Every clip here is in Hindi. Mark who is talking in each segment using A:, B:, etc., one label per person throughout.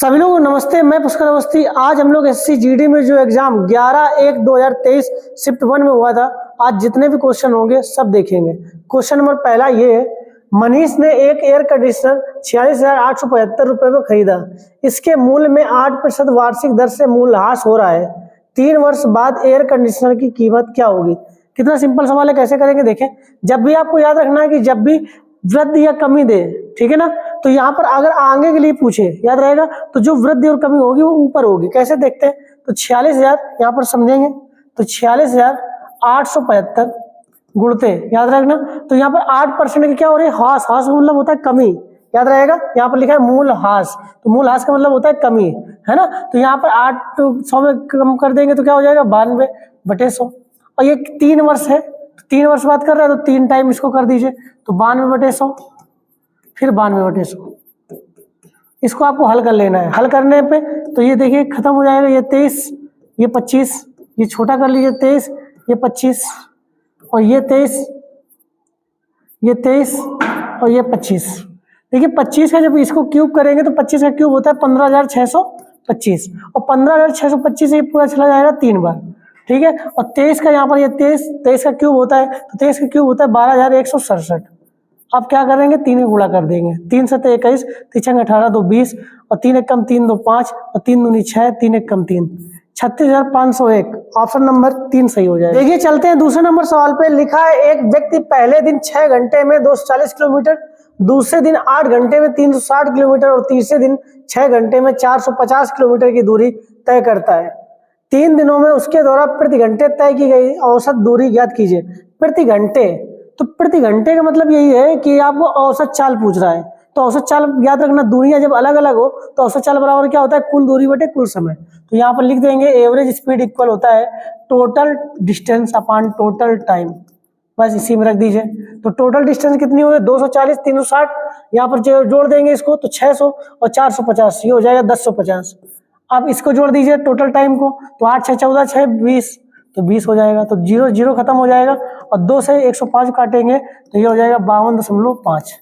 A: सभी लोगों को नमस्ते, मैं पुष्कर अवस्थी। आज हम लोग एसएससी जीडी में जो एग्जाम 11/1/2023 शिफ्ट 1 में हुआ था, आज जितने भी क्वेश्चन होंगे सब देखेंगे। क्वेश्चन नंबर पहला ये है, मनीष ने एक एयर कंडीशनर 46,875 रुपए में खरीदा। इसके मूल्य में 8% वार्षिक दर से मूल्यह्रास हो रहा है। 3 वर्ष बाद एयर कंडीशनर की कीमत क्या होगी? कितना सिंपल सवाल है, कैसे करेंगे देखें। जब भी आपको याद रखना है कि जब भी वृद्धि या कमी दे, ठीक है ना, तो यहाँ पर अगर आगे के लिए पूछे, याद रहेगा, तो जो वृद्धि और कमी होगी वो ऊपर होगी। कैसे देखते हैं, तो 46,000 यहाँ पर समझेंगे, तो 46,875 गुणते, याद रखना, तो यहाँ पर 8% की क्या हो रही है, ह्रास। ह्रास का मतलब होता है कमी, याद रहेगा। यहाँ पर लिखा है मूल्यह्रास, तो मूल्यह्रास का मतलब होता है कमी, है ना। तो यहाँ पर 800 में कम कर देंगे तो क्या हो जाएगा, 92/100। और ये 3 वर्ष है, 3 वर्ष बात कर रहे हैं, तो 3 टाइम इसको कर दीजिए, तो 92/100, फिर 92/100। इसको आपको हल कर लेना है। हल करने पे तो ये देखिए खत्म हो जाएगा, ये 23, ये 25, ये छोटा कर लीजिए, 23, ये 25, और ये 23, ये 23, और ये 25। देखिए 25 का जब इसको क्यूब करेंगे तो 25 का क्यूब होता है 15,625, और 15,625 ये पूरा चला जाएगा 3 बार, ठीक है। और 23 का यहाँ पर ये 23 का क्यूब होता है, तो 23 का क्यूब होता है 12,167। आप क्या करेंगे, 3 में गुणा कर देंगे, 3 7 21, 3 18 2 20, और 3 1 कम 3 2 5, और 3 दूनी 6, 3 1 कम 3, 36,501। ऑप्शन नंबर 3 सही हो जाएगा। देखिए चलते हैं दूसरे नंबर सवाल पे। लिखा है, एक व्यक्ति पहले दिन 6 घंटे में 240 किलोमीटर, दूसरे दिन 8 घंटे में 360 किलोमीटर, और तीसरे दिन 6 घंटे में 450 किलोमीटर की दूरी तय करता है। 3 दिनों में उसके द्वारा प्रति घंटे तय की गई औसत दूरी ज्ञात कीजिए। प्रति घंटे, तो प्रति घंटे का मतलब यही है कि आपको औसत चाल पूछ रहा है। तो औसत चाल याद रखना, दूरियां जब अलग अलग हो तो औसत चाल बराबर क्या होता है, कुल दूरी बटे कुल समय। तो यहाँ पर लिख देंगे एवरेज स्पीड इक्वल होता है total distance upon total time, बस इसी में रख दीजिए। तो टोटल डिस्टेंस कितनी होगी, 240, 360, यहाँ पर जोड़ देंगे इसको तो 600 और 450, ये हो जाएगा 1050। आप इसको जोड़ दीजिए टोटल टाइम को, तो 8 6 14 6 20, तो 20 हो जाएगा, तो 0 0 खत्म हो जाएगा, और 2 से 105 काटेंगे तो ये हो जाएगा 52.5,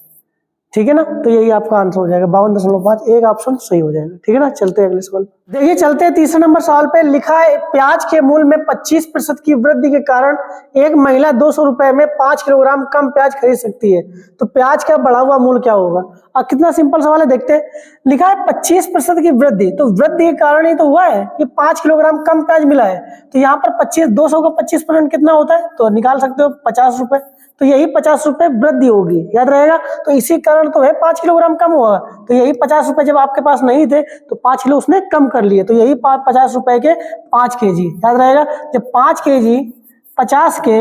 A: ठीक है ना। तो यही आपका आंसर हो जाएगा 52.5, एक ऑप्शन सही हो जाएगा, ठीक है ना। चलते हैं अगले सवाल। देखिए चलते हैं तीसरे नंबर सवाल पे। लिखा है, प्याज के मूल्य में 25% की वृद्धि के कारण एक महिला 200 रुपए में 5 किलोग्राम कम प्याज खरीद सकती है, तो प्याज का बढ़ा हुआ मूल्य क्या होगा? अब कितना सिंपल सवाल है, देखते हैं। लिखा है 25% की वृद्धि, तो वृद्धि के कारण ही तो हुआ है कि 5 किलोग्राम कम प्याज मिला है। तो यहाँ पर 200 का 25% कितना होता है, तो निकाल सकते हो 50 रुपए, तो यही 50 रुपए वृद्धि होगी, याद रहेगा। तो इसी कारण तो है 5 किलोग्राम कम हुआ, तो यही 50 रुपए जब आपके पास नहीं थे तो 5 किलो उसने कम कर लिए, तो यही 50 रुपए के 5 kg, याद रहेगा। जब 5 kg 50 के,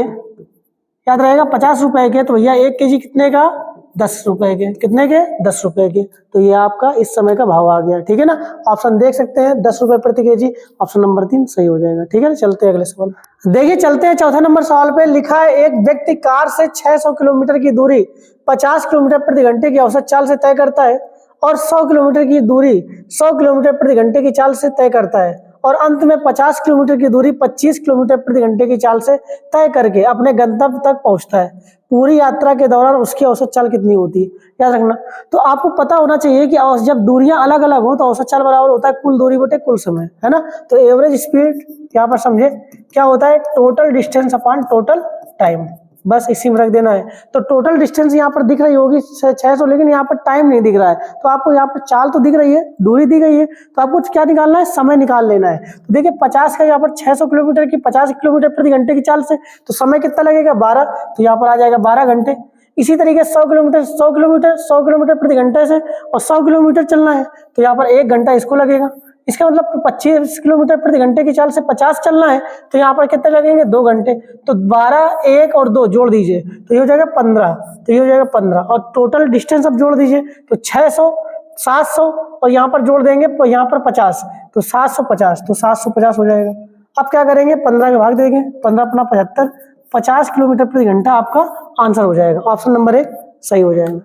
A: याद रहेगा 50 रुपए के, तो भैया 1 kg कितने का, 10 रुपए के, कितने के, 10 रुपए के। तो ये आपका इस समय का भाव आ गया, ठीक है ना। ऑप्शन देख सकते हैं 10 रुपए प्रति केजी, ऑप्शन नंबर 3 सही हो जाएगा, ठीक है ना। चलते हैं अगले सवाल। देखिए चलते हैं चौथा नंबर सवाल पे। लिखा है, एक व्यक्ति कार से 600 किलोमीटर की दूरी 50 किलोमीटर प्रति घंटे की औसत चाल से तय करता है, और 100 किलोमीटर की दूरी 100 किलोमीटर प्रति घंटे की चाल से तय करता है, और अंत में 50 किलोमीटर की दूरी 25 किलोमीटर प्रति घंटे की चाल से तय करके अपने गंतव्य तक पहुंचता है। पूरी यात्रा के दौरान उसकी औसत चाल कितनी होती है, याद रखना। तो आपको पता होना चाहिए कि जब दूरियां अलग अलग हो तो औसत चाल बराबर होता है कुल दूरी बटे कुल समय, है ना। तो एवरेज स्पीड यहाँ पर समझे क्या होता है, total distance upon total time, बस इसी में रख देना है। तो टोटल डिस्टेंस यहाँ पर दिख रही होगी 600, लेकिन यहाँ पर टाइम नहीं दिख रहा है। तो आपको यहाँ पर चाल तो दिख रही है, दूरी दी गई है, तो आपको क्या निकालना है, समय निकाल लेना है। तो देखिए 50 का यहाँ पर 600 किलोमीटर की 50 किलोमीटर प्रति घंटे की चाल से, तो समय कितना लगेगा, 12, तो यहाँ पर आ जाएगा 12 घंटे। इसी तरीके 100 किलोमीटर प्रति घंटे से, और 100 किलोमीटर चलना है, तो यहाँ पर 1 घंटा इसको लगेगा। इसका मतलब 25 किलोमीटर प्रति घंटे की चाल से 50 चलना है, तो यहाँ पर कितने लगेंगे, 2 घंटे। तो 12, 1 और 2 जोड़ दीजिए, तो ये हो जाएगा 15, तो ये हो जाएगा 15, और टोटल डिस्टेंस अब जोड़ दीजिए, तो 600, 700, और यहाँ पर जोड़ देंगे तो यहाँ पर 50, तो 750, तो 750 हो जाएगा। अब क्या करेंगे, 15 के भाग देंगे, 15 अपना 75, 50 किलोमीटर प्रति घंटा आपका आंसर हो जाएगा, ऑप्शन नंबर 1 सही हो जाएगा।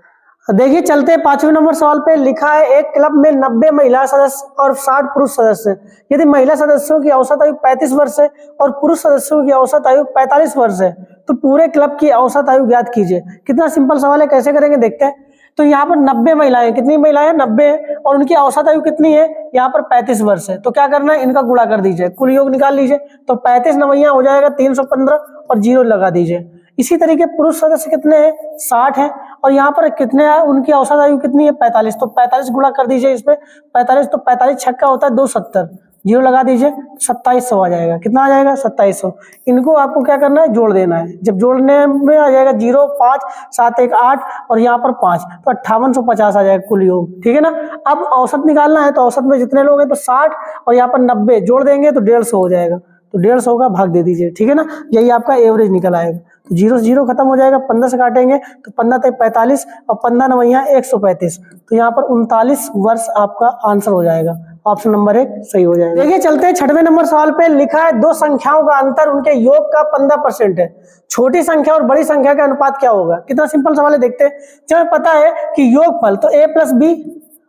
A: देखिए चलते हैं 5वें नंबर सवाल पे। लिखा है, एक क्लब में 90 महिला सदस्य और 60 पुरुष सदस्य। यदि महिला सदस्यों की औसत आयु 35 वर्ष है और पुरुष सदस्यों की औसत आयु 45 वर्ष है, तो पूरे क्लब की औसत आयु ज्ञात कीजिए। कितना सिंपल सवाल है, कैसे करेंगे देखते हैं। तो यहाँ पर 90 महिलाएं, कितनी महिलाएं 90, और उनकी औसत आयु कितनी है, यहाँ पर 35 वर्ष है। तो क्या करना है, इनका गुणा कर दीजिए, कुल योग निकाल लीजिए। तो 35 नवैया हो जाएगा 315 और 0 लगा दीजिए। इसी तरीके पुरुष सदस्य कितने हैं, 60 है, और यहाँ पर कितने है, उनकी औसत आयु कितनी है, 45। तो 45 गुणा कर दीजिए इसमें 45, तो 45 छक्का होता है 270, 0 लगा दीजिए, 2700 आ जाएगा। कितना आ जाएगा, 2700। इनको आपको क्या करना है, जोड़ देना है। जब जोड़ने में आ जाएगा 0, 5, 7, 1, 8 और यहाँ पर 5, तो 5850 आ जाएगा कुल योग, ठीक है ना। अब औसत निकालना है, तो औसत में जितने लोग हैं तो 60 और यहाँ पर 90 जोड़ देंगे तो 150 हो जाएगा। तो 150 का भाग दे दीजिए, ठीक है ना, यही आपका एवरेज निकल आएगा। तो 0 से 0 खत्म हो जाएगा, 15 से काटेंगे तो 15 तक 45 और 15 नवैया 135। तो यहाँ पर 39 वर्ष आपका आंसर हो जाएगा। ऑप्शन नंबर 1 सही हो जाएगा। देखिए चलते हैं 6वें नंबर सवाल पे। लिखा है दो संख्याओं का अंतर उनके योग का 15% है, छोटी संख्या और बड़ी संख्या का अनुपात क्या होगा। कितना सिंपल सवाल है, देखते हैं। जब पता है कि योगफल तो a + b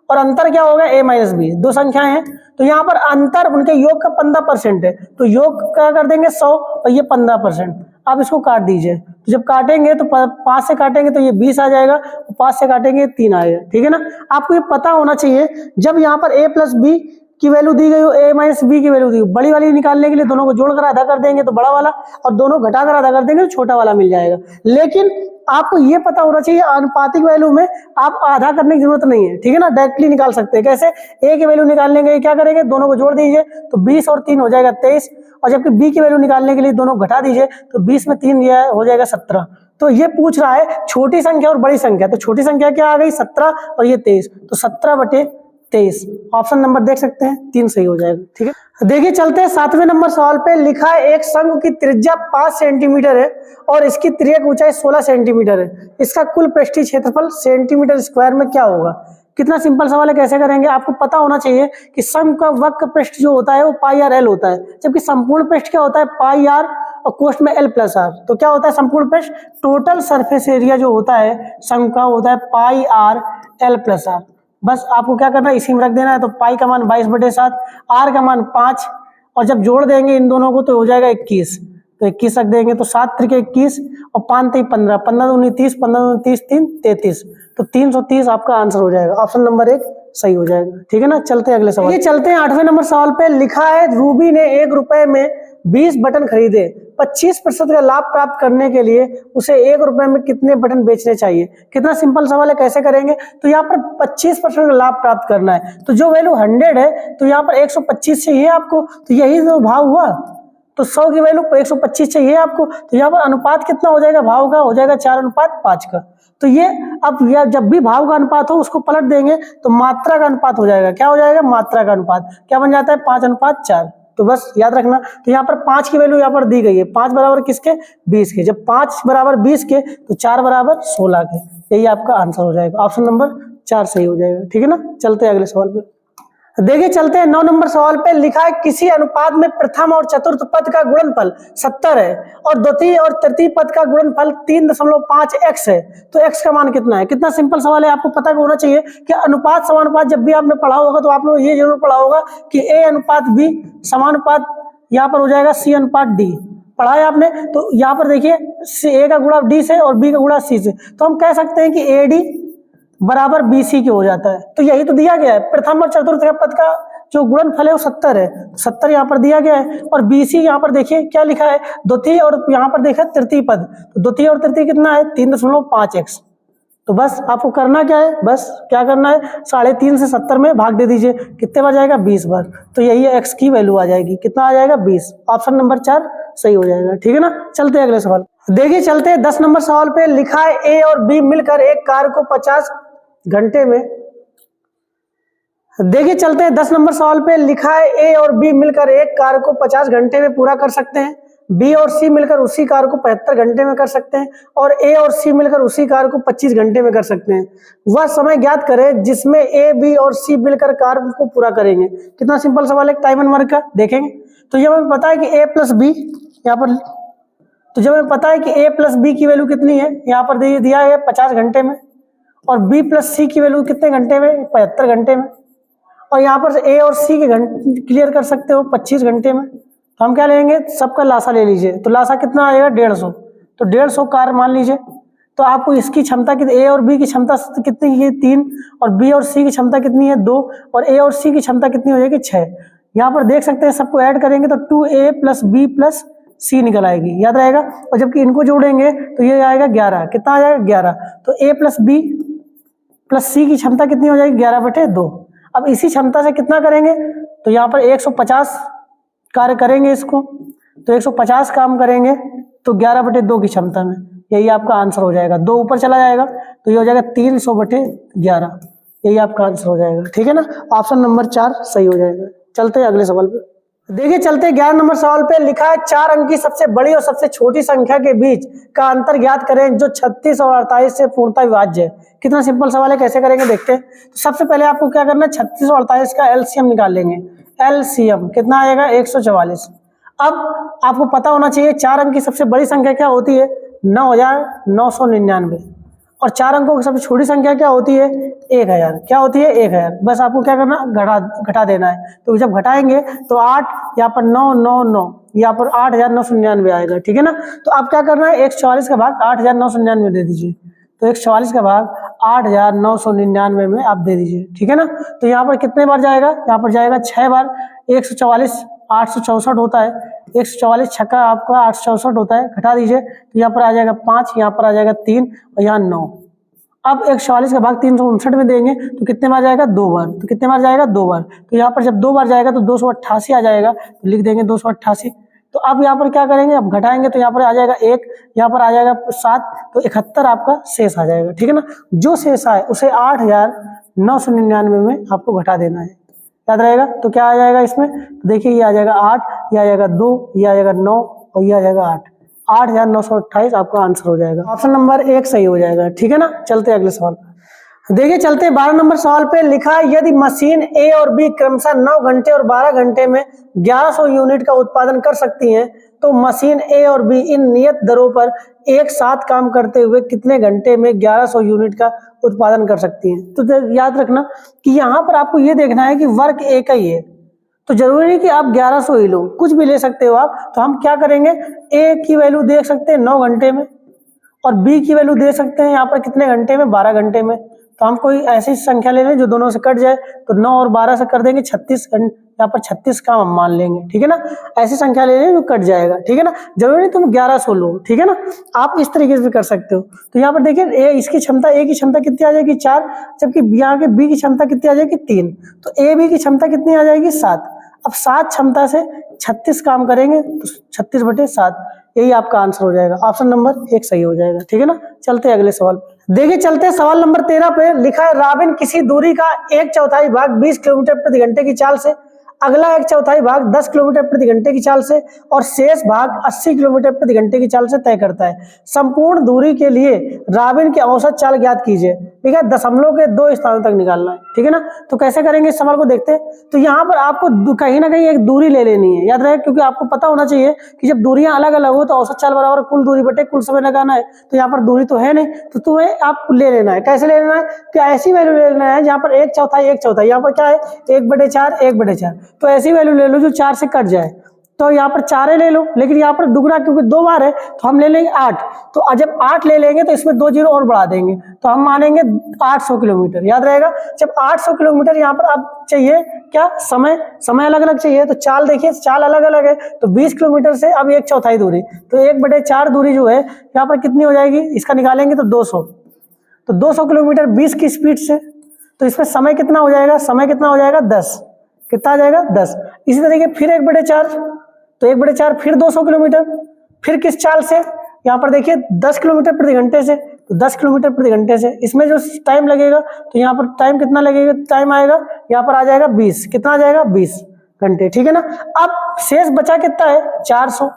A: और अंतर क्या होगा, a - b, दो संख्याएं हैं, तो यहाँ पर अंतर उनके योग का 15% है, तो योग क्या कर देंगे 100 और ये 15%। आप इसको काट दीजिए, तो जब काटेंगे तो 5 से काटेंगे तो ये 20 आ जाएगा, 5 से काटेंगे 3 आएगा, ठीक है ना। आपको ये पता होना चाहिए, जब यहाँ पर a + b की वैल्यू दी गई हो, a - b की वैल्यू दी गई, बड़ी वाली निकालने के लिए दोनों को जोड़कर आधा कर देंगे तो बड़ा वाला, और दोनों घटाकर आधा कर देंगे तो छोटा वाला मिल जाएगा। लेकिन आपको ये पता होना चाहिए अनुपातिक वैल्यू में आप आधा करने की जरूरत नहीं है, ठीक है ना, डायरेक्टली निकाल सकते हैं। कैसे, a की वैल्यू निकालने के लिए क्या करेंगे, दोनों को जोड़ दीजिए तो 20 और 3 हो जाएगा 23, और जबकि b की वैल्यू निकालने के लिए दोनों घटा दीजिए तो 20 में 3 हो जाएगा 17। तो ये पूछ रहा है छोटी संख्या और बड़ी संख्या, तो छोटी संख्या क्या आ गई 17 और ये 23, तो 17/23। ऑप्शन नंबर देख सकते हैं 3 सही हो जाएगा, ठीक है। देखिए चलते हैं 7वें नंबर सवाल पे। लिखा है एक शंख की त्रिज्या 5 सेंटीमीटर है और इसकी तिर्यक ऊंचाई 16 सेंटीमीटर है, इसका कुल पृष्ठीय क्षेत्रफल सेंटीमीटर स्क्वायर में क्या होगा। कितना सिंपल सवाल है, कैसे करेंगे। आपको पता होना चाहिए कि शंख का वक्र पृष्ठ जो होता है वो πr/l होता है, जबकि संपूर्ण पृष्ठ क्या होता है πr और कोष्ठ में l+r। तो क्या होता है संपूर्ण पृष्ठ, टोटल सरफेस एरिया जो होता है शंख का होता है πr/l+r। बस आपको क्या करना है, इसी में रख देना है। तो पाई का मान 22/7, r का मान 5, और जब जोड़ देंगे इन दोनों को तो हो जाएगा 21, तो 21 रख देंगे। तो 7 × 21 और 5 × 15, 15 × 30, 15 × 30, 3 33, तो 330 आपका आंसर हो जाएगा। ऑप्शन नंबर 1 सही हो जाएगा, ठीक है ना। चलते हैं अगले सवाल। ये चलते हैं 8वें नंबर सवाल पे। लिखा है रूबी ने 1 रुपए में 20 बटन खरीदे, 25% का लाभ प्राप्त करने के लिए उसे 1 रुपए में कितने बटन बेचने चाहिए। कितना सिंपल सवाल है, कैसे करेंगे। तो यहाँ पर 25% का लाभ प्राप्त करना है, तो जो वैल्यू 100 है तो यहाँ पर 125 चाहिए आपको, तो यही तो भाव हुआ। तो 100 की वैल्यू 125 चाहिए आपको, तो यहाँ पर अनुपात कितना हो जाएगा, भाव का हो जाएगा 4:5 का। तो ये अब जब भी भाव का अनुपात हो उसको पलट देंगे तो मात्रा का अनुपात हो जाएगा। क्या हो जाएगा, मात्रा का अनुपात क्या बन जाता है, 5:4। तो बस याद रखना। तो यहाँ पर 5 की वैल्यू यहाँ पर दी गई है, 5 बराबर किसके, 20 के। जब 5 बराबर 20 के तो 4 बराबर 16 के, यही आपका आंसर हो जाएगा। ऑप्शन नंबर 4 सही हो जाएगा, ठीक है ना। चलते हैं अगले सवाल पे। देखिए चलते हैं 9 नंबर सवाल पे। लिखा है किसी अनुपात में प्रथम और चतुर्थ पद का गुणनफल 70 है और द्वितीय और तृतीय पद का गुणनफल 3.5x है, तो x का मान कितना है। कितना सिंपल सवाल है, आपको पता होना चाहिए कि अनुपात समानुपात जब भी आपने पढ़ा होगा तो आपने ये जरूर पढ़ा होगा कि a/b समानुपात यहाँ पर हो जाएगा c/d। पढ़ा है आपने। तो यहाँ पर देखिए a का गुणा d से और b का गुणा c से, तो हम कह सकते हैं कि AD बराबर BC के हो जाता है। तो यही तो दिया गया है, प्रथम और चतुर्थ पद का जो गुणनफल है वो 70 है, 70 यहाँ पर दिया गया है। और BC यहाँ पर देखिए क्या लिखा है, द्वितीय और यहाँ पर देखा तृतीय पद, तो द्वितीय और तृतीय कितना है 3.5x। तो बस आपको करना क्या है, बस क्या करना है, 3.5 से 70 में भाग दे दीजिए, कितने बार जाएगा 20 बार, तो यही x की वैल्यू आ जाएगी। कितना आ जाएगा 20। ऑप्शन नंबर 4 सही हो जाएगा, ठीक है ना। चलते हैं अगले सवाल। देखिए चलते हैं 10 नंबर सवाल पे। लिखा है A और B मिलकर एक कार को 50 घंटे में। देखिए चलते हैं 10 नंबर सवाल पे। लिखा है A और B मिलकर एक कार को 50 घंटे में पूरा कर सकते हैं, B और C मिलकर उसी कार को 75 घंटे में कर सकते हैं, और A और C मिलकर उसी कार को 25 घंटे में कर सकते हैं। वह समय ज्ञात करें जिसमें A, B और C मिलकर कार को पूरा करेंगे। कितना सिंपल सवाल है, टाइम एंड वर्क का। देखेंगे तो जब हमें पता है कि A + B यहाँ पर, तो जब हमें पता है कि A + B की वैल्यू कितनी है, यहाँ पर दिया है 50 घंटे में, और B + C की वैल्यू कितने घंटे में, 75 घंटे में, और यहाँ पर A और C के घंटे क्लियर कर सकते हो 25 घंटे में। तो हम क्या लेंगे, सबका लासा ले लीजिए, तो लासा कितना आएगा 150, तो 150 कार मान लीजिए, तो आपको इसकी क्षमता कितनी, ए और बी की क्षमता कितनी है 3, और बी और सी की क्षमता कितनी है 2, और ए और सी की क्षमता कितनी हो जाएगी 6। यहाँ पर देख सकते हैं सबको ऐड करेंगे तो 2a प्लस बी प्लस सी निकल आएगी, याद रहेगा। और जबकि इनको जोड़ेंगे तो ये आएगा 11, कितना आ जाएगा 11। तो a प्लस बी प्लस सी की क्षमता कितनी हो जाएगी 11/2। अब इसी क्षमता से कितना करेंगे, तो यहाँ पर 150 कार्य करेंगे इसको, तो 150 काम करेंगे तो 11/2 की क्षमता में, यही आपका आंसर हो जाएगा। 2 ऊपर चला जाएगा तो ये हो जाएगा 300/11, यही आपका आंसर हो जाएगा, ठीक है ना। ऑप्शन नंबर 4 सही हो जाएगा। चलते हैं अगले सवाल पे। देखिए चलते 11 नंबर सवाल पे लिखा है 4 अंक की सबसे बड़ी और सबसे छोटी संख्या के बीच का अंतर ज्ञात करें जो 36 और 48 से पूर्णतः विभाज्य है। कितना सिंपल सवाल है, कैसे करेंगे देखते हैं। तो सबसे पहले आपको क्या करना है, 36 और 48 का एलसीएम निकाल लेंगे। एलसीएम कितना आएगा 144। अब आपको पता होना चाहिए 4 अंक की सबसे बड़ी संख्या क्या होती है 9999, और 4 अंकों की सबसे छोटी संख्या क्या होती है 1000। क्या होती है 1000। बस आपको क्या करना, घटा देना है। तो जब घटाएंगे तो 8 यहाँ पर 999, यहाँ पर 8999 आएगा, ठीक है ना। तो आप क्या करना है 144 का भाग 8999 दे दीजिए, तो 144 का भाग 8999 में आप दे दीजिए, ठीक है ना। तो यहाँ पर कितने बार जाएगा, यहाँ पर जाएगा 6 बार। 144 864 होता है, 144 छक्का आपका 864 होता है, घटा दीजिए तो यहाँ पर आ जाएगा 5, यहाँ पर आ जाएगा 3 और यहाँ 9। अब 144 का भाग 359 में देंगे तो कितने बार जाएगा 2 बार, तो कितने बार जाएगा 2 बार। तो यहाँ पर जब 2 बार जाएगा तो 288 आ जाएगा, तो लिख देंगे 288। तो अब यहाँ पर क्या करेंगे, अब घटाएंगे तो यहाँ पर आ जाएगा 1, यहाँ पर आ जाएगा 7, तो 71 आपका शेष आ जाएगा, ठीक है ना। जो शेष आए उसे 8999 में आपको घटा देना है, याद रहेगा। तो क्या आ जाएगा इसमें, तो देखिए ये आ जाएगा 8, ये आ जाएगा 2, ये आ जाएगा 9 और ये आ जाएगा 8। 8928 आपका आंसर हो जाएगा। ऑप्शन नंबर 1 सही हो जाएगा, ठीक है ना। चलते हैं अगले सवाल पे। देखिए चलते हैं 12 नंबर सवाल पे लिखा है यदि मशीन ए और बी क्रमशः 9 घंटे और 12 घंटे में 1100 यूनिट का उत्पादन कर सकती हैं, तो मशीन ए और बी इन नियत दरों पर एक साथ काम करते हुए कितने घंटे में 1100 यूनिट का उत्पादन कर सकती हैं। तो याद रखना कि यहाँ पर आपको ये देखना है कि वर्क एक ही है, तो जरूरी नहीं कि आप 1100 ही लो, कुछ भी ले सकते हो आप। तो हम क्या करेंगे, ए की वैल्यू देख सकते हैं 9 घंटे में, और बी की वैल्यू दे सकते हैं यहाँ पर कितने घंटे में 12 घंटे में। तो हम कोई ऐसी संख्या ले लें जो दोनों से कट जाए, तो 9 और 12 से कर देंगे 36, यहाँ पर 36 का हम मान लेंगे, ठीक है ना। ऐसी संख्या ले लें जो कट जाएगा, ठीक है ना। जरूरी नहीं तुम 1100 लो, ठीक है ना, आप इस तरीके से कर सकते हो। तो यहाँ पर देखिए इसकी क्षमता, ए की क्षमता कितनी आ जाएगी 4, जबकि यहाँ के बी की क्षमता कितनी आ जाएगी 3, तो ए बी की क्षमता कितनी आ जाएगी 7। अब 7 क्षमता से 36 काम करेंगे तो 36/7, यही आपका आंसर हो जाएगा। ऑप्शन नंबर 1 सही हो जाएगा, ठीक है ना। चलते हैं अगले सवाल पे। देखिए चलते हैं सवाल नंबर 13 पे लिखा है रॉबिन किसी दूरी का 1/4 भाग 20 किलोमीटर प्रति घंटे की चाल से, अगला 1/4 भाग 10 किलोमीटर प्रति घंटे की चाल से और शेष भाग 80 किलोमीटर प्रति घंटे की चाल से तय करता है। संपूर्ण दूरी के लिए रॉबिन की औसत चाल ज्ञात कीजिए। ठीक है, दशमलव के 2 स्थानों तक निकालना है, ठीक है ना। तो कैसे करेंगे इस सवाल को देखते हैं। तो यहाँ पर आपको कहीं ना कहीं एक दूरी ले लेनी है, याद रहे, क्योंकि आपको पता होना चाहिए कि जब दूरियां अलग अलग हो तो औसत चाल बराबर कुल दूरी बटे कुल समय लगाना है। तो यहाँ पर दूरी तो है नहीं, तो तुम्हें आप ले लेना है। कैसे ले लेना है कि ऐसी वैल्यू ले लेना है जहाँ पर 1/4 यहाँ पर क्या है 1/4 1/4, तो ऐसी वैल्यू ले लो जो 4 से कट जाए। तो यहाँ पर 4 ले लो, लेकिन यहाँ पर दुगना क्योंकि 2 बार है तो हम ले लेंगे 8। तो जब 8 ले लेंगे तो इसमें 2 जीरो और बढ़ा देंगे, तो हम मानेंगे 800 किलोमीटर, याद रहेगा। जब 800 किलोमीटर यहाँ पर अब चाहिए क्या, समय अलग अलग चाहिए, तो चाल देखिए चाल अलग अलग है। तो 20 किलोमीटर से अब 1/4 दूरी, तो 1/4 दूरी जो है यहाँ पर कितनी हो जाएगी, इसका निकालेंगे तो 200। तो 200 किलोमीटर 20 की स्पीड से, तो इसमें समय कितना हो जाएगा, समय कितना हो जाएगा 10, कितना आ जाएगा 10। इसी तरीके फिर 1/4, तो 1/4 फिर 200 किलोमीटर, फिर किस चाल से, यहाँ पर देखिए 10 किलोमीटर प्रति घंटे से, तो 10 किलोमीटर प्रति घंटे से। इसमें जो टाइम लगेगा तो यहाँ पर टाइम कितना लगेगा, टाइम आएगा यहाँ पर आ जाएगा 20, कितना आ जाएगा 20 घंटे, ठीक है ना। अब शेष बचा कितना है 400,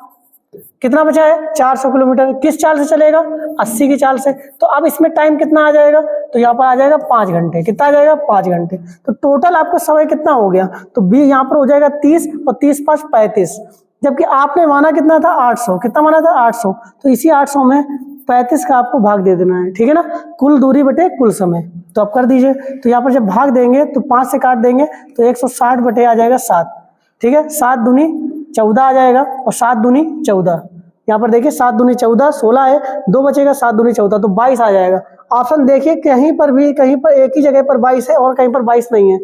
A: कितना बचा है 400 किलोमीटर, किस चाल से चलेगा 80 की चाल से। तो अब इसमें टाइम कितना आ जाएगा, तो यहाँ पर आ जाएगा 5 घंटे, कितना आ जाएगा 5 घंटे। तो टोटल आपका समय कितना हो गया, तो बी यहाँ पर हो जाएगा 30 और 30 5 35, जबकि आपने माना कितना था 800, कितना माना था 800, तो इसी 800 में 35 का आपको भाग दे देना है, ठीक है ना। कुल दूरी बटे कुल समय, तो आप कर दीजिए। तो यहाँ पर जब भाग देंगे तो 5 से काट देंगे तो 160 बटे आ जाएगा 7, ठीक है। 7 दूनी 14 आ जाएगा और 7 दूनी 14, यहाँ पर देखिए 7 दूनी 14, 16 है, 2 बचेगा, 7 दूनी 14 तो 22 आ जाएगा। ऑप्शन देखिए कहीं पर एक ही जगह पर 22 है और कहीं पर 22 नहीं है।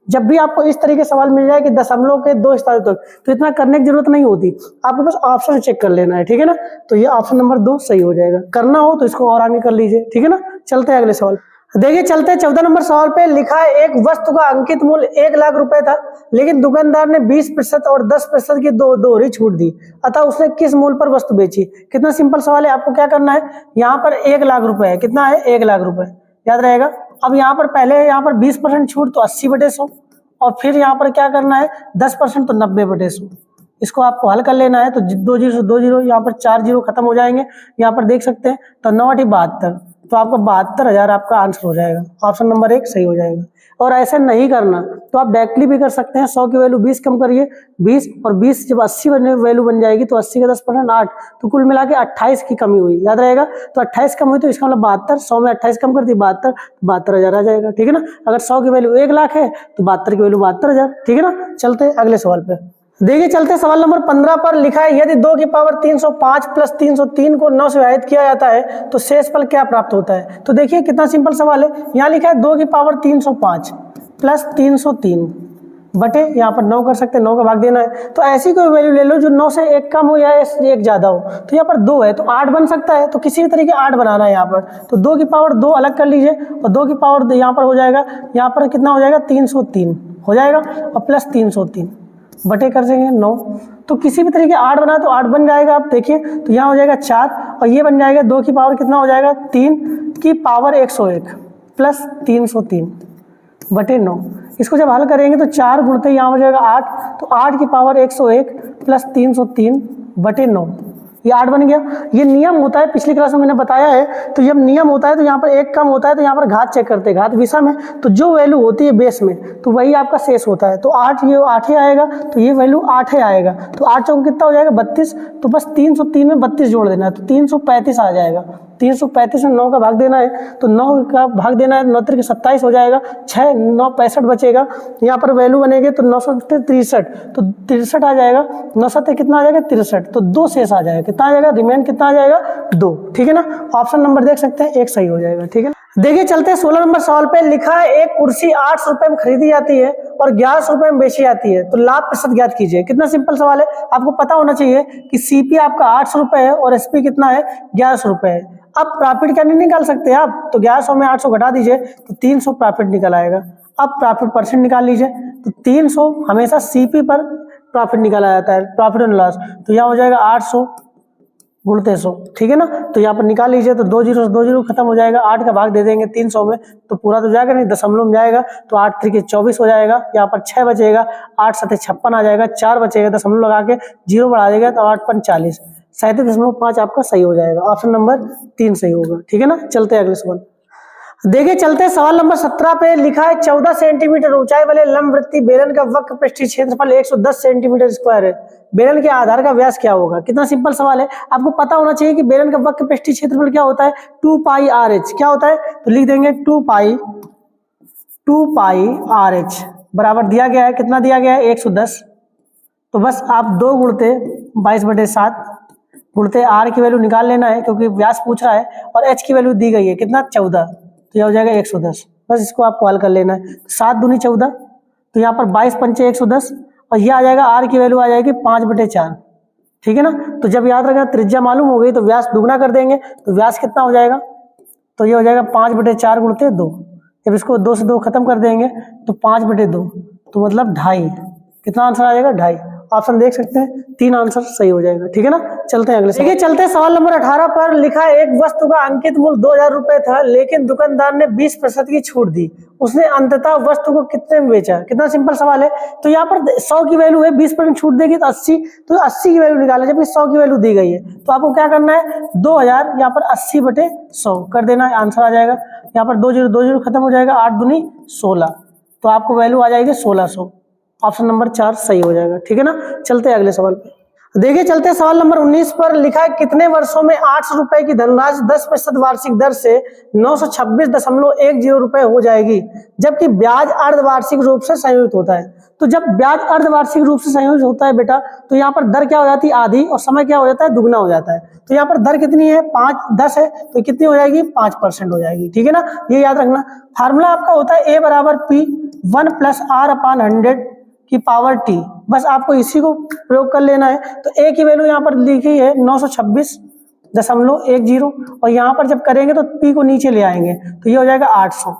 A: जब भी आपको इस तरीके सवाल मिल जाए कि दशमलव के 2 स्थानों तक, तो इतना करने की जरूरत नहीं होती, आपको बस ऑप्शन चेक कर लेना है, ठीक है ना। तो ये ऑप्शन नंबर 2 सही हो जाएगा। करना हो तो इसको और आगे कर लीजिए, ठीक है ना। चलते हैं अगले सवाल। देखिए चलते हैं 14 नंबर सवाल पे। लिखा है एक वस्तु का अंकित मूल्य 1 लाख रुपए था, लेकिन दुकानदार ने 20% और 10% की दोहरी छूट दी, अतः उसने किस मूल्य पर वस्तु बेची। कितना सिंपल सवाल है। आपको क्या करना है, यहाँ पर 1 लाख रुपए है, कितना है 1 लाख रुपए, याद रहेगा। अब यहाँ पर पहले यहाँ पर 20% छूट तो 80/100, और फिर यहाँ पर क्या करना है 10% तो 90/100। इसको आपको हल कर लेना है। तो 2 जीरो से 2 जीरो, यहाँ पर 4 जीरो खत्म हो जाएंगे, यहाँ पर देख सकते हैं। तो 9 8 72, तो आपका 72,000 आपका आंसर हो जाएगा। ऑप्शन नंबर 1 सही हो जाएगा। और ऐसा नहीं करना तो आप डायरेक्टली भी कर सकते हैं। 100 की वैल्यू 20 कम करिए, 20 और 20 जब 80 वैल्यू बन जाएगी तो 80 का 10% 8, तो कुल मिला के 28 की कमी हुई, याद रहेगा। तो 28 कम हुई तो इसका मतलब 72, 100 में 28 कम कर दी 72, 72,000 आ जाएगा, ठीक है ना। अगर 100 की वैल्यू 1 लाख है तो 72 की वैल्यू 72,000, ठीक है ना। चलते हैं अगले सवाल पे। देखिए चलते सवाल नंबर 15 पर। लिखा है यदि 2 की पावर 305 प्लस 303 को 9 से विभाजित किया जाता है तो शेष फल क्या प्राप्त होता है। तो देखिए कितना सिंपल सवाल है। यहाँ लिखा है 2 की पावर 305 प्लस 303 बटे, यहाँ पर 9 कर सकते हैं, 9 का भाग देना है। तो ऐसी कोई वैल्यू ले लो जो 9 से 1 कम हो या 1 ज्यादा हो। तो यहाँ पर 2 है तो 8 बन सकता है, तो किसी भी तरीके 8 बनाना है यहाँ पर। तो 2 की पावर 2 अलग कर लीजिए और 2 की पावर यहाँ पर हो जाएगा, यहाँ पर कितना हो जाएगा 303 हो जाएगा, और प्लस 303 बटे कर देंगे 9। तो किसी भी तरीके 8 बना तो 8 बन जाएगा। आप देखिए तो यहाँ हो जाएगा 4 और ये बन जाएगा 2 की पावर कितना हो जाएगा 3 की पावर 101 प्लस 303 बटे 9। इसको जब हल करेंगे तो 4 गुणते यहाँ हो जाएगा 8, तो 8 की पावर 101 प्लस 303 बटे 9, ये 8 बन गया। ये नियम होता है, पिछली क्लास में मैंने बताया है। तो जब नियम होता है तो यहाँ पर 1 कम होता है तो यहाँ पर घात चेक करते हैं, घात विषम है तो जो वैल्यू होती है बेस में तो वही आपका शेष होता है। तो 8 ये 8 ही आएगा, तो ये वैल्यू 8 ही आएगा। तो 8 चौक कितना हो जाएगा 32, तो बस 303 में 32 जोड़ देना है तो 335 आ जाएगा। 335 में 9 का भाग देना है, तो 9 का भाग देना है, 9 के 27 हो जाएगा, 6 9 65 बचेगा। यहाँ पर वैल्यू बनेगी तो 963, तो 63 आ जाएगा। 9 7 कितना आ जाएगा 63, तो 2 शेष आ जाएगा। कितना आ जाएगा, रिमेन कितना आ जाएगा 2, ठीक है ना। ऑप्शन नंबर देख सकते हैं 1 सही हो जाएगा, ठीक है ना। देखिए चलते हैं 16 नंबर सवाल पे। लिखा है एक कुर्सी 800 रुपए में खरीदी जाती है और 1100 रुपए में बेची जाती है, तो लाभ प्रतिशत ज्ञात कीजिए। कितना सिंपल सवाल है। आपको पता होना चाहिए कि सीपी आपका 800 रुपए है और एसपी कितना है 1100 रुपए है। अब प्रॉफिट क्या नहीं निकाल सकते आप, तो 1100 में 800 घटा दीजिए तो 300 प्रॉफिट निकल आएगा। अब प्रॉफिट परसेंट निकाल लीजिए, तो 300 हमेशा सीपी पर प्रॉफिट निकाला जाता है, प्रॉफिट एंड लॉस। तो यहाँ हो जाएगा 800 गुणते 100, ठीक है ना। तो यहाँ पर निकाल लीजिए, तो 2 जीरो से 2 जीरो खत्म हो जाएगा। 8 का भाग दे देंगे 300 में तो पूरा तो जाएगा नहीं, दशमलव में जाएगा, तो 8 3 24 हो जाएगा। यहाँ पर 6 बचेगा, 8 7 56 आ जाएगा, 4 बचेगा, दशमलव लगा के 0 बढ़ा देगा तो 8 5 40, 37.5 आपका सही हो जाएगा। ऑप्शन नंबर 3 सही होगा, ठीक है ना। चलते हैं अगले सवाल। देखिए चलते हैं सवाल नंबर 17 पे। लिखा है 14 सेंटीमीटर ऊंचाई वाले लंबवृत्तीय बेलन का वक्र पृष्ठीय क्षेत्रफल 110 सेंटीमीटर स्क्वायर है, बेलन के आधार का व्यास क्या होगा। कितना सिंपल सवाल है। आपको पता होना चाहिए कि बेलन का वक्र पृष्ठीय क्षेत्रफल क्या होता है 2 पाई RH, क्या होता है, तो लिख देंगे 2 पाई RH बराबर दिया गया है, कितना दिया गया है 110। तो बस आप 2 गुणते 22/7 गुणते R की वैल्यू निकाल लेना है, क्योंकि व्यास पूछ रहा है, और H की वैल्यू दी गई है कितना 14, तो यह हो जाएगा 110। बस इसको आपको हल कर लेना है। 7 दूनी 14, तो यहाँ पर 22 पंचे 110, और यह आ जाएगा R की वैल्यू आ जाएगी 5/4, ठीक है ना। तो जब याद रखना त्रिज्या मालूम हो गई तो व्यास दुगना कर देंगे, तो व्यास कितना हो जाएगा, तो ये हो जाएगा 5/4 गुणते 2। जब इसको 2 से 2 खत्म कर देंगे तो 5/2, तो मतलब 2.5, कितना आंसर आ जाएगा 2.5। ऑप्शन देख सकते हैं 3 आंसर सही हो जाएगा, ठीक है ना। चलते हैं अगले। देखिए चलते हैं सवाल नंबर 18 पर। लिखा है एक वस्तु का अंकित मूल्य 2000 रुपए था, लेकिन दुकानदार ने 20% की छूट दी, उसने अंततः वस्तु को कितने में बेचा। कितना सिंपल सवाल है। तो यहाँ पर 100 की वैल्यू है, 20% छूट देगी तो 80, तो 80 की वैल्यू निकालें, जबकि 100 की वैल्यू दी गई है। तो आपको क्या करना है 2000 यहाँ पर 80/100 कर देना है, आंसर आ जाएगा। यहाँ पर 2 जीरो खत्म हो जाएगा, 8 दूनी 16, तो आपको वैल्यू आ जाएगी 1600। ऑप्शन नंबर 4 सही हो जाएगा, ठीक है ना। चलते हैं अगले सवाल पे। देखिए चलते हैं सवाल नंबर 19 पर। लिखा है कितने वर्षों में 800 रुपए की धनराशि 10% वार्षिक दर से 926.10 रुपए हो जाएगी, जबकि ब्याज अर्धवार्षिक रूप से संयोजित होता है। तो जब ब्याज अर्धवार्षिक रूप से संयोजित होता है बेटा, तो यहाँ पर दर क्या हो जाती है आधी, और समय क्या हो जाता है दुगना हो जाता है। तो यहाँ पर दर कितनी है 10 है, तो कितनी हो जाएगी 5% हो जाएगी। ठीक है ना, ये याद रखना। फार्मूला आपका होता है A बराबर P 1 + R/100 की पावर T। बस आपको इसी को प्रयोग कर लेना है। तो A की वैल्यू यहाँ पर लिखी है 926.10, और यहाँ पर जब करेंगे तो P को नीचे ले आएंगे तो ये हो जाएगा 800।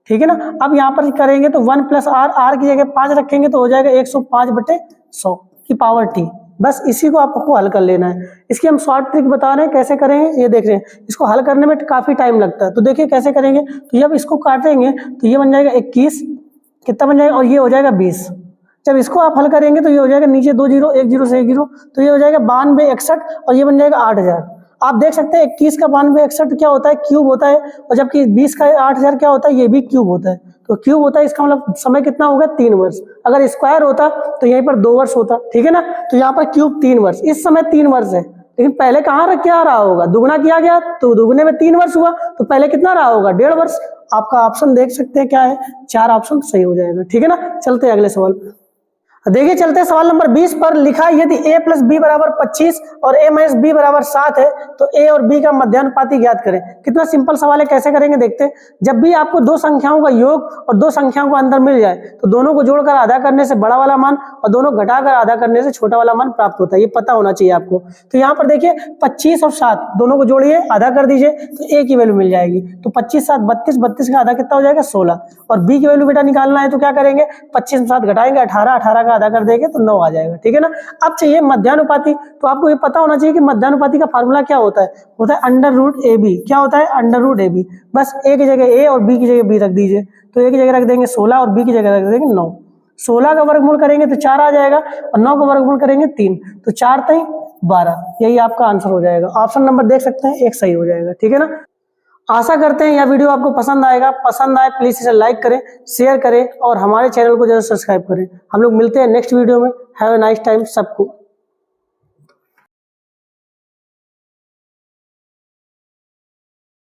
A: ठीक है ना, अब यहाँ पर करेंगे तो 1 + R की जगह 5 रखेंगे तो हो जाएगा 105/100 की पावर T। बस इसी को आपको हल कर लेना है। इसकी हम शॉर्ट ट्रिक बता रहे हैं कैसे करेंगे, ये देख रहे हैं। इसको हल करने में काफी टाइम लगता है, तो देखिए कैसे करेंगे। तो जब इसको काटेंगे तो ये बन जाएगा 21, कितना बन जाएगा, और ये हो जाएगा 20। जब इसको आप हल करेंगे तो ये हो जाएगा नीचे 2 0, 1 0 से 1 0, तो ये हो जाएगा 92 61, और ये बन जाएगा 8000। आप देख सकते हैं 21 का 92 61 क्या होता है, क्यूब होता है, और जबकि 20 का 8000 क्या होता है, ये भी क्यूब होता है। तो क्यूब होता है, इसका मतलब समय कितना होगा 3 वर्ष। अगर स्क्वायर होता तो यहीं पर 2 वर्ष होता। ठीक है ना, तो यहाँ पर क्यूब 3 वर्ष, इस समय 3 वर्ष है, लेकिन पहले कहाँ रख क्या रहा होगा, दुगना किया गया तो दुगने में 3 वर्ष हुआ, तो पहले कितना रहा होगा 1.5 वर्ष। आपका ऑप्शन देख सकते हैं क्या है, 4 ऑप्शन सही हो जाएगा। ठीक है ना, चलते हैं अगले सवाल। देखिए चलते हैं सवाल नंबर 20 पर। लिखा है यदि A + B = 25 और A - B = 7 है तो A और B का मध्यानुपाती ज्ञात करें। कितना सिंपल सवाल है, कैसे करेंगे देखते हैं। जब भी आपको दो संख्याओं का योग और दो संख्याओं का अंतर मिल जाए तो दोनों को जोड़कर आधा करने से बड़ा वाला मान और दोनों घटाकर आधा करने से छोटा वाला मान प्राप्त होता है, ये पता होना चाहिए आपको। तो यहाँ पर देखिए 25 और 7 दोनों को जोड़िए, आधा कर दीजिए तो A की वैल्यू मिल जाएगी। तो 25 7 32, 32 का आधा कितना हो जाएगा 16, और B की वैल्यू बेटा निकालना है तो क्या करेंगे 25 में 7 घटाएंगे 18, 18 का आधा कर देंगे तो 9 आ जाएगा। ठीक है ना, अब चाहिए मध्यानुपाती। तो आपको ये पता होना चाहिए कि मध्यानुपाती का फार्मूला क्या होता है, √AB। क्या होता है √AB। बस A की जगह A और B की जगह B रख दीजिए। तो A की जगह रख देंगे 16 और B की जगह रख देंगे 9। 16 का वर्गमूल करेंगे तो 4 आ जाएगा, और 9 का वर्गमूल करेंगे 3, तो 4 3 12। यही आपका आंसर हो जाएगा। ऑप्शन नंबर देख सकते हैं 1 सही हो जाएगा। ठीक है ना, आशा करते हैं यह वीडियो आपको पसंद आएगा। पसंद आए प्लीज इसे लाइक करें, शेयर करें और हमारे चैनल को जरूर सब्सक्राइब करें। हम लोग मिलते हैं नेक्स्ट वीडियो में। हैव ए नाइस टाइम सबको।